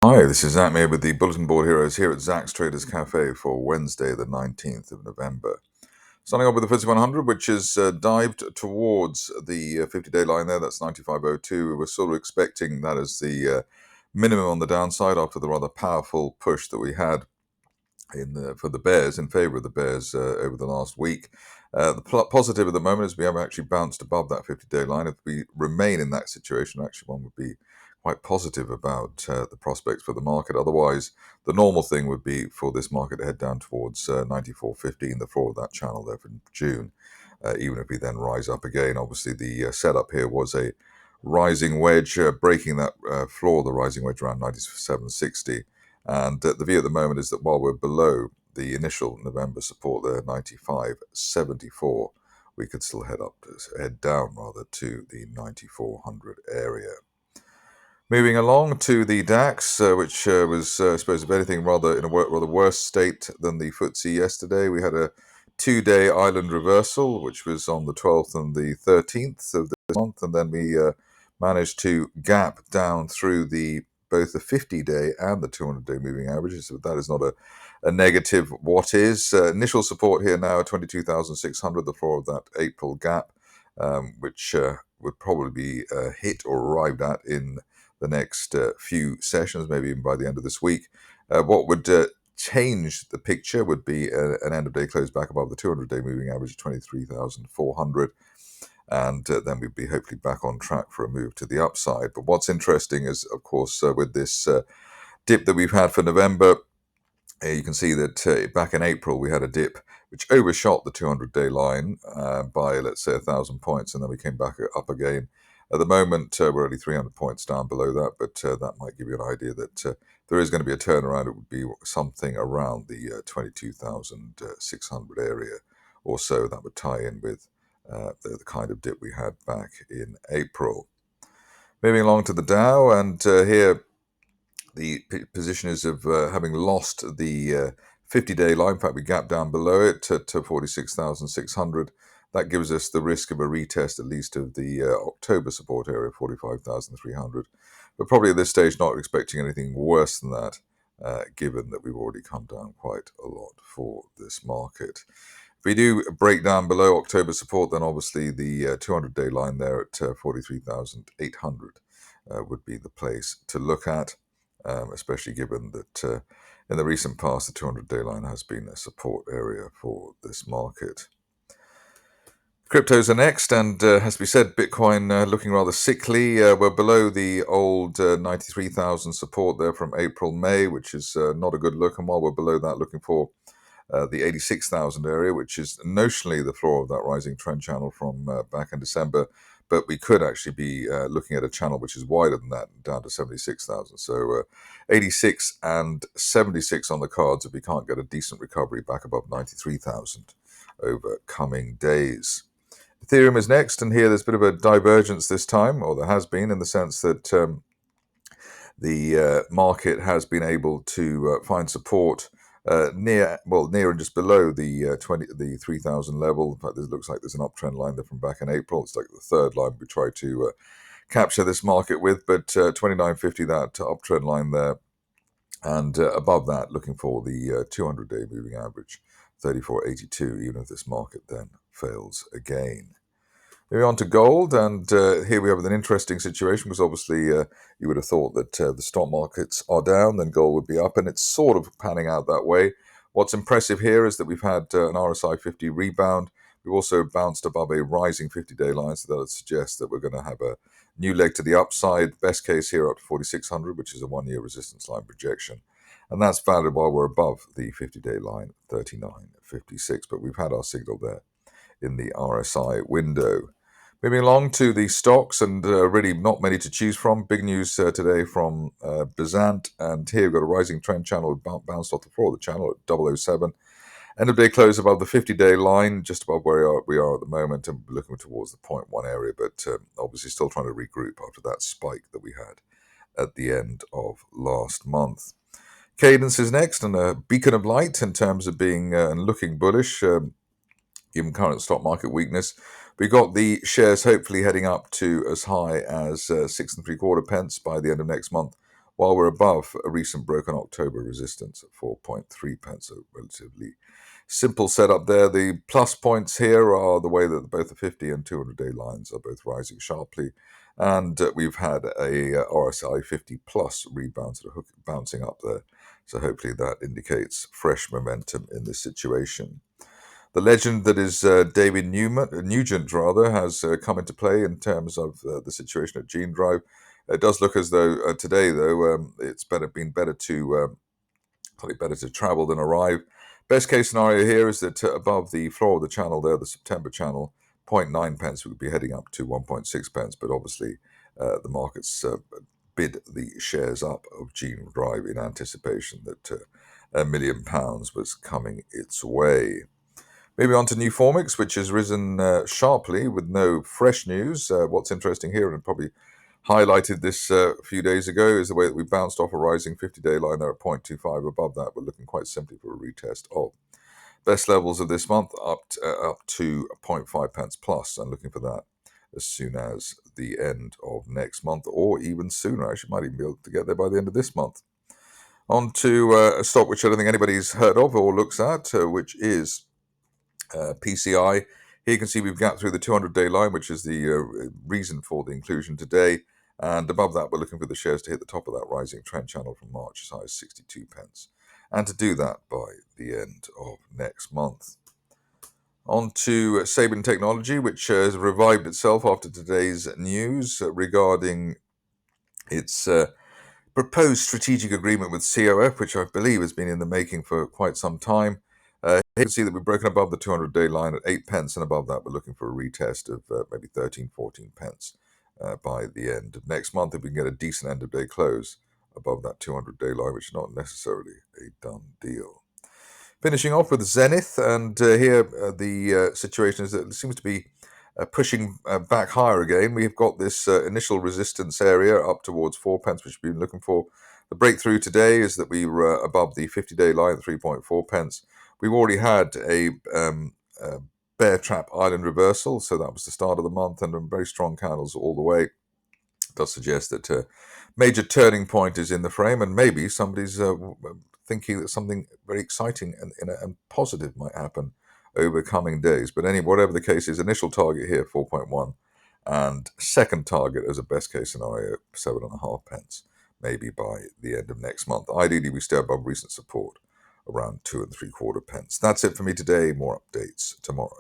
Hi, this is Zak Mir with the Bulletin Board Heroes here at Zak's Traders Cafe for Wednesday, the 19th of November. Starting off with the FTSE 100, which has dived towards the 50-day line there. That's 95.02. We were sort of expecting that as the minimum on the downside after the rather powerful push that we had for the Bears, in favour of the Bears over the last week. The positive at the moment is we have actually bounced above that 50-day line. If we remain in that situation, actually one would be quite positive about the prospects for the market. Otherwise, the normal thing would be for this market to head down towards 94.15, the floor of that channel there from June. Even if we then rise up again, obviously the setup here was a rising wedge, breaking that floor, the rising wedge around 97.60. And the view at the moment is that while we're below the initial November support there, 95.74, we could still head down rather to the 9400 area. Moving along to the DAX, which was, I suppose, if anything, rather in a rather worse state than the FTSE yesterday. We had a two-day island reversal, which was on the 12th and the 13th of this month, and then we managed to gap down through both the 50-day and the 200-day moving averages. So that is not a negative. What is initial support here now at 22,600, the floor of that April gap, which would probably be hit or arrived at in the next few sessions, maybe even by the end of this week. What would change the picture would be an end of day close back above the 200-day moving average of 23,400. And then we'd be hopefully back on track for a move to the upside. But what's interesting is, of course, with this dip that we've had for November, you can see that back in April we had a dip which overshot the 200-day line by, let's say, 1,000 points, and then we came back up again. At the moment, we're only 300 points down below that, but that might give you an idea that there is going to be a turnaround. It would be something around the 22,600 area or so. That would tie in with the kind of dip we had back in April. Moving along to the Dow, and here the position is of having lost the 50-day line. In fact, we gapped down below it to 46,600. That gives us the risk of a retest at least of the October support area, 45,300. But probably at this stage not expecting anything worse than that, given that we've already come down quite a lot for this market. If we do break down below October support, then obviously the 200-day line there at 43,800 would be the place to look at, especially given that in the recent past, the 200-day line has been a support area for this market. Cryptos are next, and as we said, Bitcoin looking rather sickly. We're below the old 93,000 support there from April, May, which is not a good look. And while we're below that, looking for the 86,000 area, which is notionally the floor of that rising trend channel from back in December. But we could actually be looking at a channel which is wider than that, down to 76,000. So 86 and 76 on the cards if we can't get a decent recovery back above 93,000 over coming days. Ethereum is next, and here there's a bit of a divergence this time, or there has been, in the sense that the market has been able to find support near and just below the 3,000 level. In fact, it looks like there's an uptrend line there from back in April. It's like the third line we try to capture this market with, but 29.50, that uptrend line there, and above that, looking for the 200-day moving average, 34.82, even if this market then fails again. Moving on to gold, and here we have an interesting situation, because obviously you would have thought that the stock markets are down, then gold would be up, and it's sort of panning out that way. What's impressive here is that we've had an RSI 50 rebound. We've also bounced above a rising 50-day line, so that would suggest that we're going to have a new leg to the upside. Best case here up to 4,600, which is a one-year resistance line projection. And that's valid while we're above the 50-day line, 39.56. But we've had our signal there in the RSI window. Moving along to the stocks, and really not many to choose from. Big news today from Bezant, and here we've got a rising trend channel, bounced off the floor of the channel at 007. End of day close above the 50-day line, just above where we are at the moment, and looking towards the 0.1 area, but obviously still trying to regroup after that spike that we had at the end of last month. Cadence is next, and a beacon of light in terms of being and looking bullish, given current stock market weakness. We got the shares hopefully heading up to as high as 6.75 pence by the end of next month, while we're above a recent broken October resistance at 4.3 pence, a relatively simple setup there. The plus points here are the way that both the 50 and 200-day lines are both rising sharply, and we've had a RSI 50 plus rebound, sort of bouncing up there. So hopefully that indicates fresh momentum in this situation. The legend that is David Nugent rather has come into play in terms of the situation at Genedrive. It does look as though today, though, it's been better to probably better to travel than arrive. Best case scenario here is that above the floor of the channel there, the September channel, zero point 0.9 pence, we would be heading up to 1.6 pence. But obviously, the markets bid the shares up of Genedrive in anticipation that £1 million was coming its way. Moving on to Nuformix, which has risen sharply with no fresh news. What's interesting here, and probably highlighted this a few days ago, is the way that we bounced off a rising 50-day line there at 0.25. Above that, we're looking quite simply for a retest of best levels of this month up to 0.5 pence plus, and looking for that as soon as the end of next month, or even sooner. Actually, might even be able to get there by the end of this month. On to a stock which I don't think anybody's heard of or looks at, which is PCI. Here you can see we've gapped through the 200-day line, which is the reason for the inclusion today. And above that, we're looking for the shares to hit the top of that rising trend channel from March as high as 62 pence. And to do that by the end of next month. On to Sabien Technology, which has revived itself after today's news regarding its proposed strategic agreement with COF, which I believe has been in the making for quite some time. You can see that we've broken above the 200-day line at 8 pence, and above that we're looking for a retest of maybe 13, 14 pence by the end of next month, if we can get a decent end-of-day close above that 200-day line, which is not necessarily a done deal. Finishing off with Zenith, and here the situation is that it seems to be pushing back higher again. We've got this initial resistance area up towards 4 pence, which we've been looking for. The breakthrough today is that we were above the 50-day line at 3.4 pence. We've already had a bear trap island reversal, so that was the start of the month, and very strong candles all the way. It does suggest that a major turning point is in the frame, and maybe somebody's thinking that something very exciting and positive might happen over coming days. But whatever the case is, initial target here 4.1, and second target as a best case scenario 7.5 pence, maybe by the end of next month. Ideally, we stay above recent support around 2.75 pence. That's it for me today. More updates tomorrow.